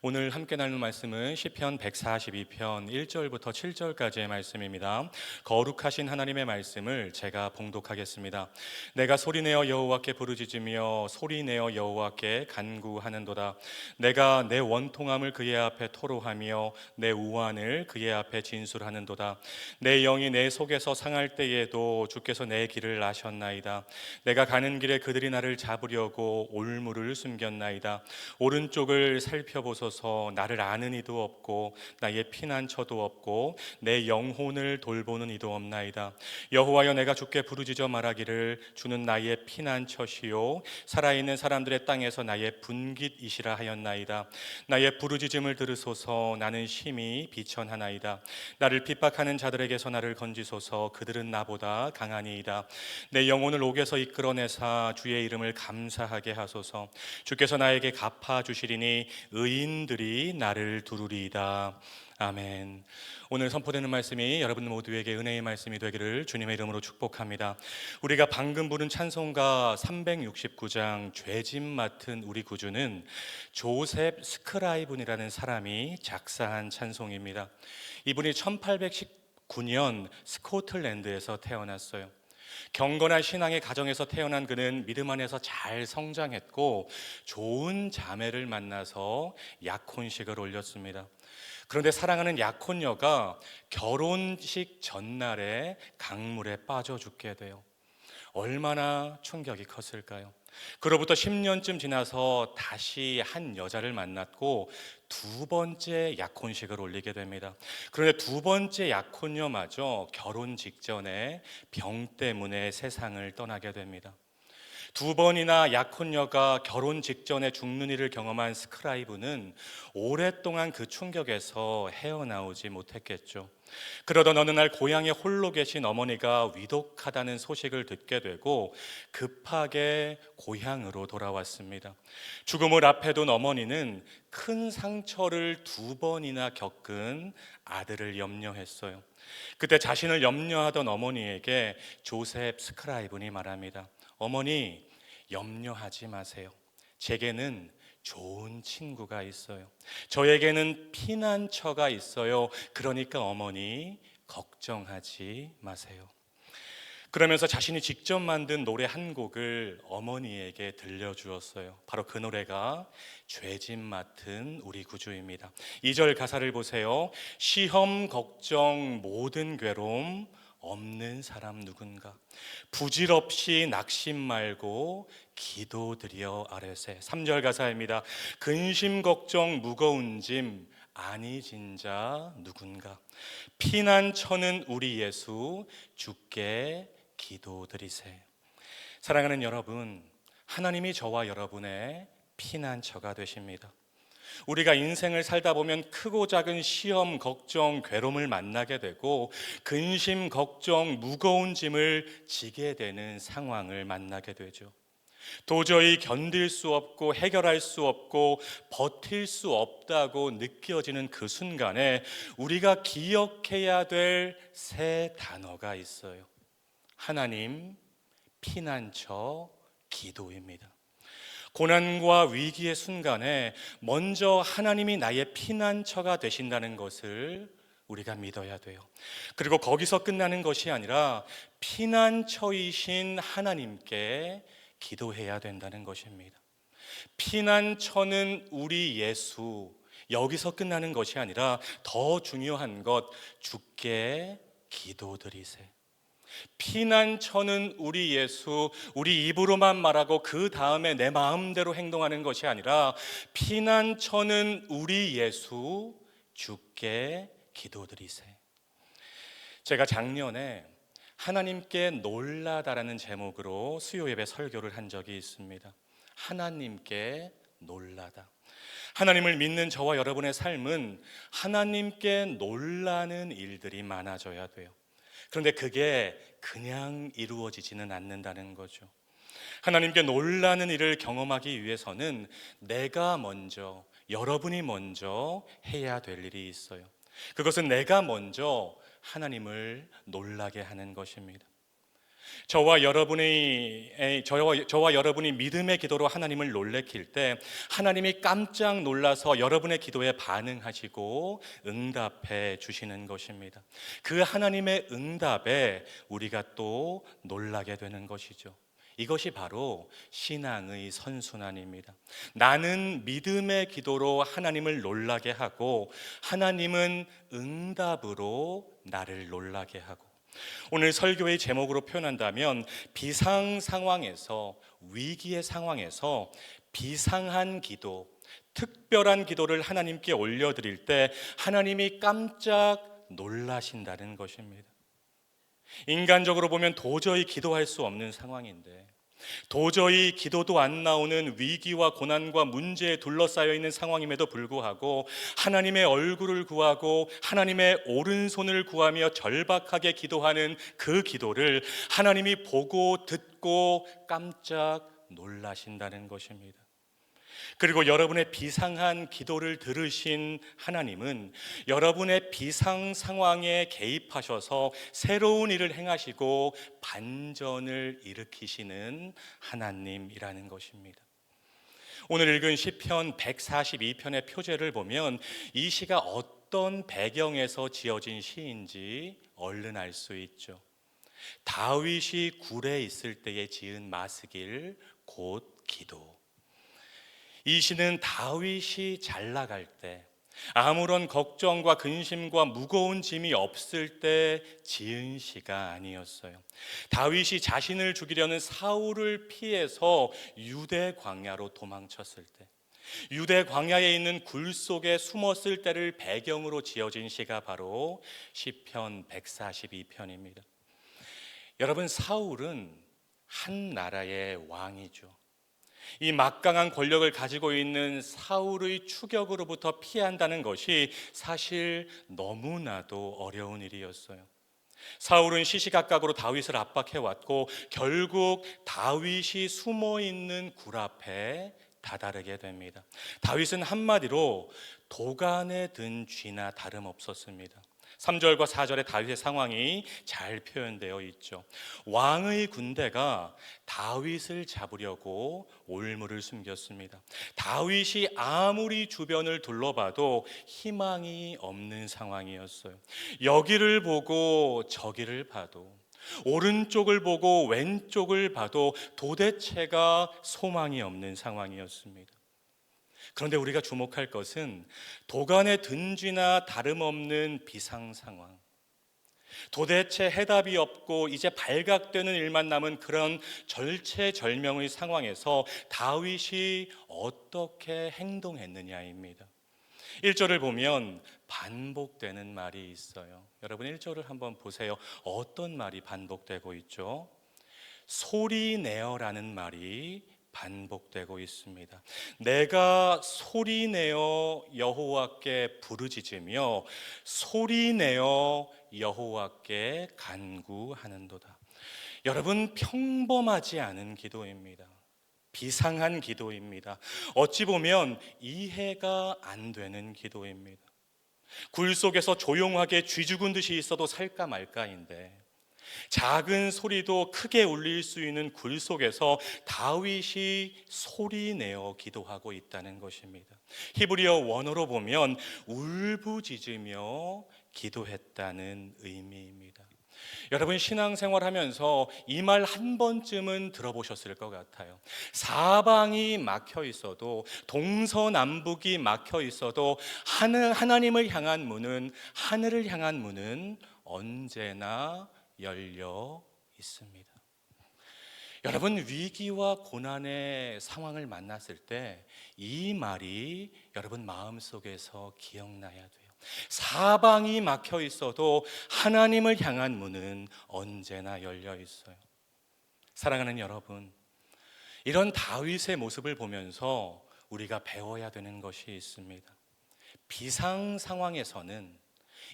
오늘 함께 나눌 말씀은 시편 142편 1절부터 7절까지의 말씀입니다. 거룩하신 하나님의 말씀을 제가 봉독하겠습니다. 내가 소리내어 여호와께 부르짖으며 소리내어 여호와께 간구하는도다. 내가 내 원통함을 그의 앞에 토로하며 내 우환을 그의 앞에 진술하는도다. 내 영이 내 속에서 상할 때에도 주께서 내 길을 아셨나이다. 내가 가는 길에 그들이 나를 잡으려고 올무를 숨겼나이다. 오른쪽을 살펴보소서. 나를 아는 이도 없고 나의 피난처도 없고 내 영혼을 돌보는 이도 없나이다. 여호와여, 내가 주께 부르짖어 말하기를 주는 나의 피난처시요 살아있는 사람들의 땅에서 나의 분깃이시라 하였나이다. 나의 부르짖음을 들으소서. 나는 심히 비천하나이다. 나를 핍박하는 자들에게서 나를 건지소서. 그들은 나보다 강하니이다. 내 영혼을 옥에서 이끌어내사 주의 이름을 감사하게 하소서. 주께서 나에게 갚아주시리니 의인들이 나를 두루리이다. 아멘. 오늘 선포되는 말씀이 여러분 모두에게 은혜의 말씀이 되기를 주님의 이름으로 축복합니다. 우리가 방금 부른 찬송가 369장 죄짐 맡은 우리 구주는 조셉 스크라이븐이라는 사람이 작사한 찬송입니다. 이분이 1819년 스코틀랜드에서 태어났어요. 경건한 신앙의 가정에서 태어난 그는 믿음 안에서 잘 성장했고 좋은 자매를 만나서 약혼식을 올렸습니다. 그런데 사랑하는 약혼녀가 결혼식 전날에 강물에 빠져 죽게 돼요. 얼마나 충격이 컸을까요? 그로부터 10년쯤 지나서 다시 한 여자를 만났고 두 번째 약혼식을 올리게 됩니다. 그런데 두 번째 약혼녀마저 결혼 직전에 병 때문에 세상을 떠나게 됩니다. 두 번이나 약혼녀가 결혼 직전에 죽는 일을 경험한 스크라이브는 오랫동안 그 충격에서 헤어나오지 못했겠죠. 그러던 어느 날 고향에 홀로 계신 어머니가 위독하다는 소식을 듣게 되고 급하게 고향으로 돌아왔습니다. 죽음을 앞에 둔 어머니는 큰 상처를 두 번이나 겪은 아들을 염려했어요. 그때 자신을 염려하던 어머니에게 조셉 스크라이븐이 말합니다. 어머니, 염려하지 마세요. 제게는 좋은 친구가 있어요. 저에게는 피난처가 있어요. 그러니까 어머니, 걱정하지 마세요. 그러면서 자신이 직접 만든 노래 한 곡을 어머니에게 들려주었어요. 바로 그 노래가 죄짐 맡은 우리 구주입니다. 2절 가사를 보세요. 시험, 걱정, 모든 괴로움 없는 사람 누군가, 부질없이 낙심 말고 기도드려 아뢰세. 3절 가사입니다. 근심 걱정 무거운 짐 아니 진자 누군가, 피난처는 우리 예수 주께 기도드리세. 사랑하는 여러분, 하나님이 저와 여러분의 피난처가 되십니다. 우리가 인생을 살다 보면 크고 작은 시험, 걱정, 괴로움을 만나게 되고 근심, 걱정, 무거운 짐을 지게 되는 상황을 만나게 되죠. 도저히 견딜 수 없고 해결할 수 없고 버틸 수 없다고 느껴지는 그 순간에 우리가 기억해야 될 세 단어가 있어요. 하나님, 피난처, 기도입니다. 고난과 위기의 순간에 먼저 하나님이 나의 피난처가 되신다는 것을 우리가 믿어야 돼요. 그리고 거기서 끝나는 것이 아니라 피난처이신 하나님께 기도해야 된다는 것입니다. 피난처는 우리 예수, 여기서 끝나는 것이 아니라 더 중요한 것, 주께 기도드리세. 피난처는 우리 예수, 우리 입으로만 말하고 그 다음에 내 마음대로 행동하는 것이 아니라 피난처는 우리 예수, 주께 기도드리세. 제가 작년에 하나님께 놀라다라는 제목으로 수요 예배 설교를 한 적이 있습니다. 하나님께 놀라다. 하나님을 믿는 저와 여러분의 삶은 하나님께 놀라는 일들이 많아져야 돼요. 그런데 그게 그냥 이루어지지는 않는다는 거죠. 하나님께 놀라는 일을 경험하기 위해서는 내가 먼저, 여러분이 먼저 해야 될 일이 있어요. 그것은 내가 먼저 하나님을 놀라게 하는 것입니다. 저와 여러분이 믿음의 기도로 하나님을 놀래킬 때 하나님이 깜짝 놀라서 여러분의 기도에 반응하시고 응답해 주시는 것입니다. 그 하나님의 응답에 우리가 또 놀라게 되는 것이죠. 이것이 바로 신앙의 선순환입니다. 나는 믿음의 기도로 하나님을 놀라게 하고 하나님은 응답으로 나를 놀라게 하고, 오늘 설교의 제목으로 표현한다면 비상 상황에서, 위기의 상황에서 비상한 기도, 특별한 기도를 하나님께 올려드릴 때 하나님이 깜짝 놀라신다는 것입니다. 인간적으로 보면 도저히 기도할 수 없는 상황인데, 도저히 기도도 안 나오는 위기와 고난과 문제에 둘러싸여 있는 상황임에도 불구하고 하나님의 얼굴을 구하고 하나님의 오른손을 구하며 절박하게 기도하는 그 기도를 하나님이 보고 듣고 깜짝 놀라신다는 것입니다. 그리고 여러분의 비상한 기도를 들으신 하나님은 여러분의 비상 상황에 개입하셔서 새로운 일을 행하시고 반전을 일으키시는 하나님이라는 것입니다. 오늘 읽은 시편 142편의 표제를 보면 이 시가 어떤 배경에서 지어진 시인지 얼른 알 수 있죠. 다윗이 굴에 있을 때에 지은 마스길 곧 기도. 이 시는 다윗이 잘 나갈 때, 아무런 걱정과 근심과 무거운 짐이 없을 때 지은 시가 아니었어요. 다윗이 자신을 죽이려는 사울을 피해서 유대 광야로 도망쳤을 때, 유대 광야에 있는 굴 속에 숨었을 때를 배경으로 지어진 시가 바로 시편 142편입니다. 여러분, 사울은 한 나라의 왕이죠. 이 막강한 권력을 가지고 있는 사울의 추격으로부터 피한다는 것이 사실 너무나도 어려운 일이었어요. 사울은 시시각각으로 다윗을 압박해왔고 결국 다윗이 숨어있는 굴 앞에 다다르게 됩니다. 다윗은 한마디로 도간에 든 쥐나 다름없었습니다. 3절과 4절의 다윗의 상황이 잘 표현되어 있죠. 왕의 군대가 다윗을 잡으려고 올무를 숨겼습니다. 다윗이 아무리 주변을 둘러봐도 희망이 없는 상황이었어요. 여기를 보고 저기를 봐도, 오른쪽을 보고 왼쪽을 봐도 도대체가 소망이 없는 상황이었습니다. 그런데 우리가 주목할 것은 도간에 든 쥐나 다름없는 비상 상황, 도대체 해답이 없고 이제 발각되는 일만 남은 그런 절체절명의 상황에서 다윗이 어떻게 행동했느냐입니다. 1절을 보면 반복되는 말이 있어요. 여러분 1절을 한번 보세요. 어떤 말이 반복되고 있죠? 소리내어라는 말이 반복되고 있습니다. 내가 소리내어 여호와께 부르짖으며 소리내어 여호와께 간구하는도다. 여러분, 평범하지 않은 기도입니다. 비상한 기도입니다. 어찌 보면 이해가 안 되는 기도입니다. 굴 속에서 조용하게 쥐 죽은 듯이 있어도 살까 말까인데, 작은 소리도 크게 울릴 수 있는 굴 속에서 다윗이 소리내어 기도하고 있다는 것입니다. 히브리어 원어로 보면 울부짖으며 기도했다는 의미입니다. 여러분, 신앙생활 하면서 이 말 한 번쯤은 들어보셨을 것 같아요. 사방이 막혀 있어도, 동서남북이 막혀 있어도 하나님을 향한 문은, 하늘을 향한 문은 언제나 열려 있습니다. 여러분, 위기와 고난의 상황을 만났을 때 이 말이 여러분 마음속에서 기억나야 돼요. 사방이 막혀 있어도 하나님을 향한 문은 언제나 열려 있어요. 사랑하는 여러분, 이런 다윗의 모습을 보면서 우리가 배워야 되는 것이 있습니다. 비상 상황에서는,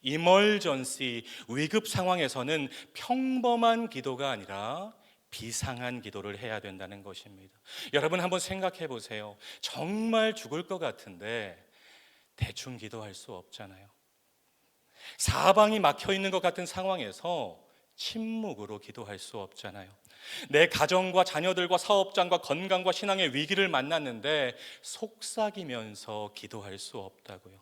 이멀전시, 위급 상황에서는 평범한 기도가 아니라 비상한 기도를 해야 된다는 것입니다. 여러분 한번 생각해 보세요. 정말 죽을 것 같은데 대충 기도할 수 없잖아요. 사방이 막혀 있는 것 같은 상황에서 침묵으로 기도할 수 없잖아요. 내 가정과 자녀들과 사업장과 건강과 신앙의 위기를 만났는데 속삭이면서 기도할 수 없다고요.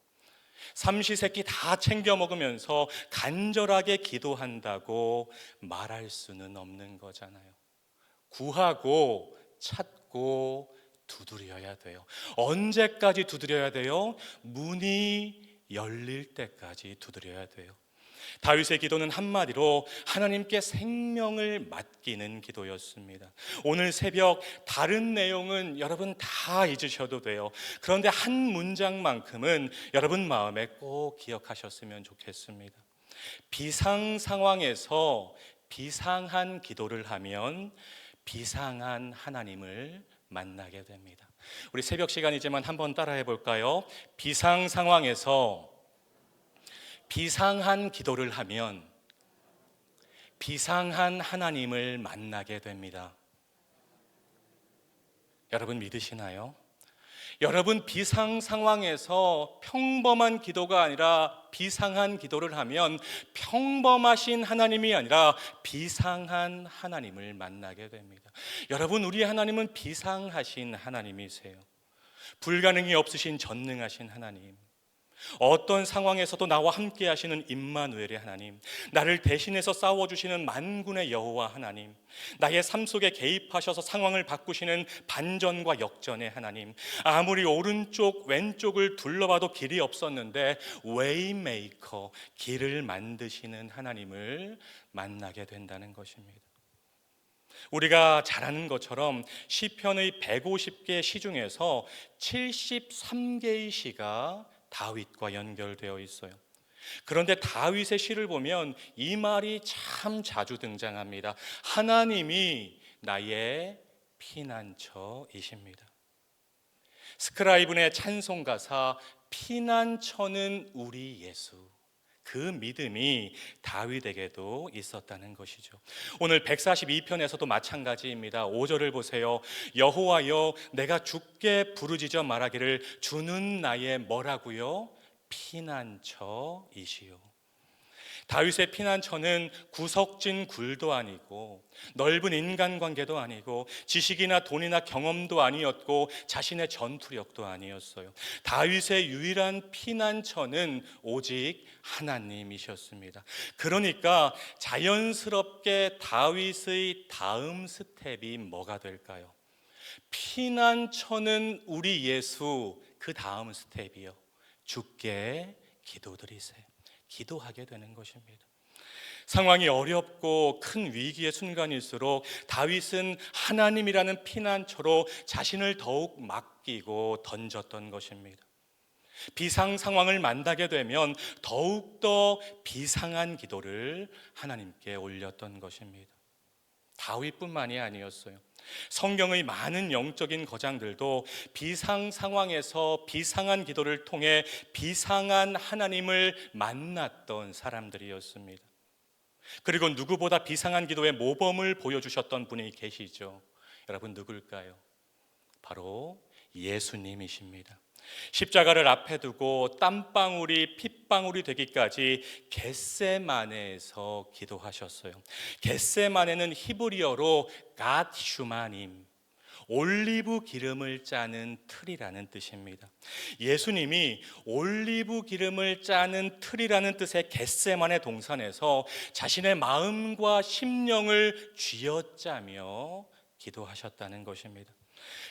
삼시세끼 다 챙겨 먹으면서 간절하게 기도한다고 말할 수는 없는 거잖아요. 구하고 찾고 두드려야 돼요. 언제까지 두드려야 돼요? 문이 열릴 때까지 두드려야 돼요. 다윗의 기도는 한마디로 하나님께 생명을 맡기는 기도였습니다. 오늘 새벽 다른 내용은 여러분 다 잊으셔도 돼요. 그런데 한 문장만큼은 여러분 마음에 꼭 기억하셨으면 좋겠습니다. 비상 상황에서 비상한 기도를 하면 비상한 하나님을 만나게 됩니다. 우리 새벽 시간이지만 한번 따라해 볼까요? 비상 상황에서 비상한 기도를 하면 비상한 하나님을 만나게 됩니다. 여러분 믿으시나요? 여러분 비상 상황에서 평범한 기도가 아니라 비상한 기도를 하면 평범하신 하나님이 아니라 비상한 하나님을 만나게 됩니다. 여러분 우리 하나님은 비상하신 하나님이세요. 불가능이 없으신 전능하신 하나님, 어떤 상황에서도 나와 함께 하시는 임마누엘의 하나님, 나를 대신해서 싸워주시는 만군의 여호와 하나님, 나의 삶 속에 개입하셔서 상황을 바꾸시는 반전과 역전의 하나님, 아무리 오른쪽 왼쪽을 둘러봐도 길이 없었는데 웨이메이커, 길을 만드시는 하나님을 만나게 된다는 것입니다. 우리가 잘 아는 것처럼 시편의 150개 시 중에서 73개의 시가 다윗과 연결되어 있어요. 그런데 다윗의 시를 보면 이 말이 참 자주 등장합니다. 하나님이 나의 피난처이십니다. 스크라이븐의 찬송 가사 피난처는 우리 예수, 그 믿음이 다윗에게도 있었다는 것이죠. 오늘 142편에서도 마찬가지입니다. 5절을 보세요. 여호와여 내가 주께 부르짖어 말하기를 주는 나의 뭐라고요? 피난처이시요. 다윗의 피난처는 구석진 굴도 아니고 넓은 인간관계도 아니고 지식이나 돈이나 경험도 아니었고 자신의 전투력도 아니었어요. 다윗의 유일한 피난처는 오직 하나님이셨습니다. 그러니까 자연스럽게 다윗의 다음 스텝이 뭐가 될까요? 피난처는 우리 예수, 그 다음 스텝이요, 주께 기도드리세요. 기도하게 되는 것입니다. 상황이 어렵고 큰 위기의 순간일수록 다윗은 하나님이라는 피난처로 자신을 더욱 맡기고 던졌던 것입니다. 비상 상황을 만나게 되면 더욱더 비상한 기도를 하나님께 올렸던 것입니다. 다윗뿐만이 아니었어요. 성경의 많은 영적인 거장들도 비상 상황에서 비상한 기도를 통해 비상한 하나님을 만났던 사람들이었습니다. 그리고 누구보다 비상한 기도의 모범을 보여주셨던 분이 계시죠. 여러분 누굴까요? 바로 예수님이십니다. 십자가를 앞에 두고 땀방울이 핏방울이 되기까지 겟세마네에서 기도하셨어요. 겟세마네는 히브리어로 갓 슈마님, 올리브 기름을 짜는 틀이라는 뜻입니다. 예수님이 올리브 기름을 짜는 틀이라는 뜻의 겟세마네 동산에서 자신의 마음과 심령을 쥐어짜며 기도하셨다는 것입니다.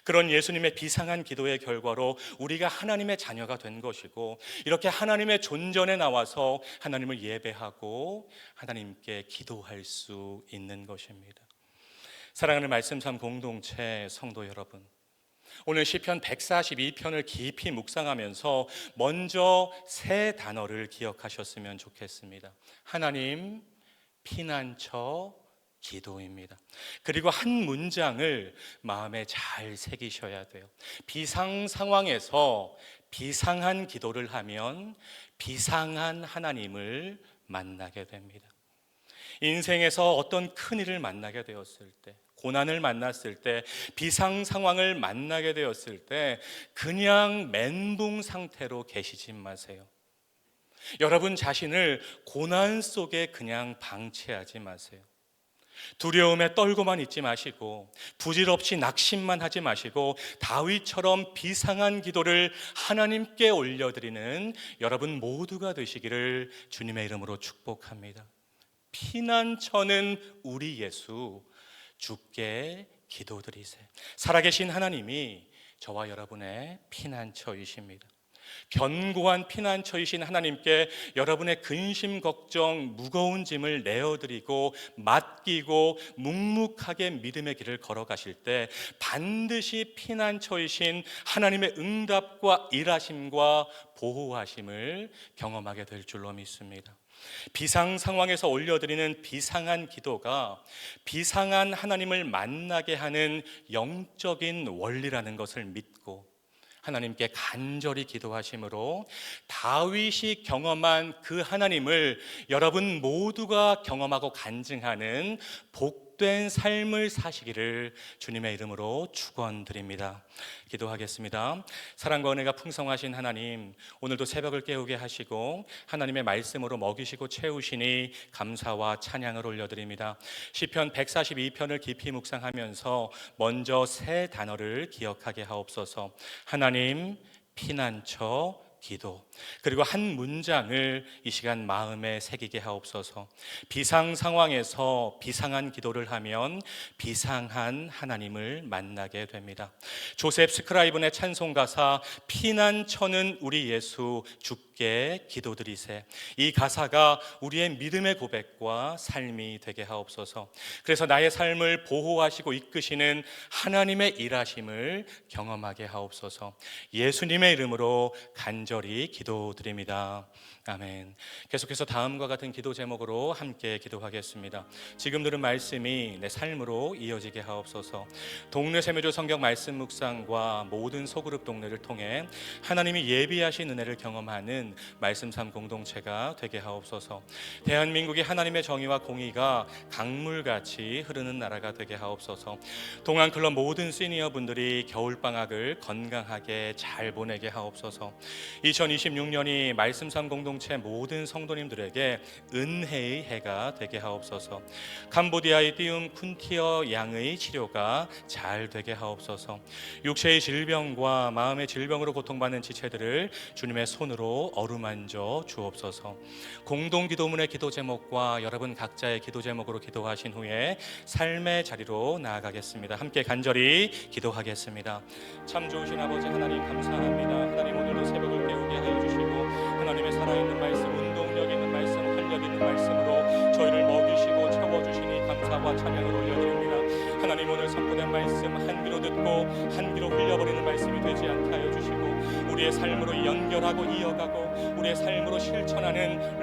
그런 예수님의 비상한 기도의 결과로 우리가 하나님의 자녀가 된 것이고, 이렇게 하나님의 존전에 나와서 하나님을 예배하고 하나님께 기도할 수 있는 것입니다. 사랑하는 말씀 삶 공동체 성도 여러분, 오늘 시편 142편을 깊이 묵상하면서 먼저 세 단어를 기억하셨으면 좋겠습니다. 하나님, 피난처, 기도입니다. 그리고 한 문장을 마음에 잘 새기셔야 돼요. 비상 상황에서 비상한 기도를 하면 비상한 하나님을 만나게 됩니다. 인생에서 어떤 큰일을 만나게 되었을 때, 고난을 만났을 때, 비상 상황을 만나게 되었을 때 그냥 멘붕 상태로 계시지 마세요. 여러분 자신을 고난 속에 그냥 방치하지 마세요. 두려움에 떨고만 있지 마시고 부질없이 낙심만 하지 마시고 다윗처럼 비상한 기도를 하나님께 올려드리는 여러분 모두가 되시기를 주님의 이름으로 축복합니다. 피난처는 우리 예수, 주께 기도드리세. 살아계신 하나님이 저와 여러분의 피난처이십니다. 견고한 피난처이신 하나님께 여러분의 근심, 걱정, 무거운 짐을 내어드리고 맡기고 묵묵하게 믿음의 길을 걸어가실 때 반드시 피난처이신 하나님의 응답과 일하심과 보호하심을 경험하게 될 줄로 믿습니다. 비상 상황에서 올려드리는 비상한 기도가 비상한 하나님을 만나게 하는 영적인 원리라는 것을 믿고 하나님께 간절히 기도하심으로 다윗이 경험한 그 하나님을 여러분 모두가 경험하고 간증하는 복된 삶을 사시기를 주님의 이름으로 축원드립니다. 기도하겠습니다. 사랑과 은혜가 풍성하신 하나님, 오늘도 새벽을 깨우게 하시고 하나님의 말씀으로 먹이시고 채우시니 감사와 찬양을 올려드립니다. 시편 142편을 깊이 묵상하면서 먼저 세 단어를 기억하게 하옵소서. 하나님, 피난처, 기도, 그리고 한 문장을 이 시간 마음에 새기게 하옵소서. 비상 상황에서 비상한 기도를 하면 비상한 하나님을 만나게 됩니다. 조셉 스크라이븐의 찬송 가사 피난처는 우리 예수 주께 기도드리세. 이 가사가 우리의 믿음의 고백과 삶이 되게 하옵소서. 그래서 나의 삶을 보호하시고 이끄시는 하나님의 일하심을 경험하게 하옵소서. 예수님의 이름으로 간절히 기도드립니다. 아멘. 계속해서 다음과 같은 기도 제목으로 함께 기도하겠습니다. 지금 들은 말씀이 내 삶으로 이어지게 하옵소서. 동네 세매조 성경 말씀 묵상과 모든 소그룹 동네를 통해 하나님이 예비하신 은혜를 경험하는 말씀 삶 공동체가 되게 하옵소서. 대한민국이 하나님의 정의와 공의가 강물같이 흐르는 나라가 되게 하옵소서. 동안클럽 모든 시니어분들이 겨울방학을 건강하게 잘 보내게 하옵소서. 2026년이 말씀 삶 공동체 모든 성도님들에게 은혜의 해가 되게 하옵소서. 캄보디아의 띄움 쿤티어 양의 치료가 잘 되게 하옵소서. 육체의 질병과 마음의 질병으로 고통받는 지체들을 주님의 손으로 어루만져 주옵소서. 공동 기도문의 기도 제목과 여러분 각자의 기도 제목으로 기도하신 후에 삶의 자리로 나아가겠습니다. 함께 간절히 기도하겠습니다. 참 좋으신 아버지 하나님 감사합니다. 하나님 오늘도 새벽을 깨우게 하여 주시고 하나님의 살아있는 말씀, 운동력 있는 말씀, 활력 있는 말씀으로 저희를 먹이시고 채워주시니 감사와 찬양을 올려드립니다. 하나님 오늘 선포된 말씀 한 귀로 듣고 한 귀로 흘려버리는 말씀이 되지 않게 하여 주시고 우리의 삶으로 연결하고 이어가고 우리의 삶으로 실천하는